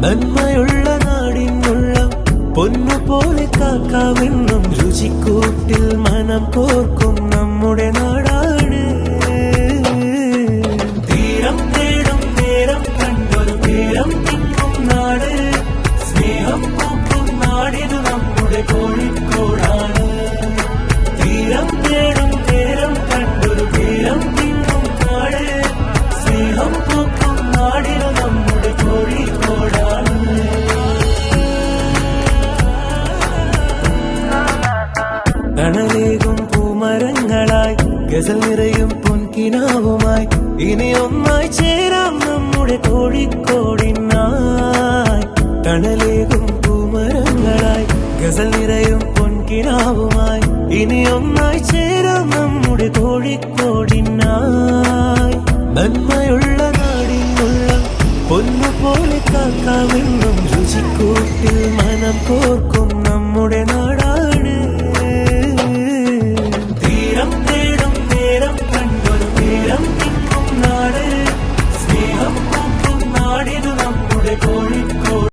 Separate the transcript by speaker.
Speaker 1: നന്മയുള്ള നാടിനുള്ളം പൊന്നുപോലെ കാക്കാമെന്നും രുചിക്കൂട്ടിൽ മനം കോർക്കും നമ്മുടെ നാടാണ്. തീരം തേടും നേരം കണ്ടൊരു തീരം തിന്നും നാട്, സ്നേഹം പൂക്കും നാടിനു നമ്മുടെ കോഴിക്കോടാണ്. തീരം തേടും നേരം കണ്ടൊരു തീരം തിന്നും നാട്, സ്നേഹം പൂക്കും നാടിനു നമ്മുടെ കോഴിക്കോടാണ്. തണലേകും പൂമരങ്ങളായി ഗസൽ നിറയും പൊൻകിനാവുമായി ഇനി ഒന്നായി ചേരാം നമ്മുടെ കോഴിക്കോടിനായി. തണലേകും പൂമരങ്ങളായി ഗസൽ നിറയും പൊൻകിനാവുമായി ഇനി ഒന്നായി ചേരാം നമ്മുടെ കോഴിക്കോടിനായി. നന്മയുള്ള നാടിനുള്ള പൊന്നുപോലെ കാക്കാമെന്നും രുചിക്കൂട്ടിൽ മനം കോർക്കും നമ്മുടെ നാട്.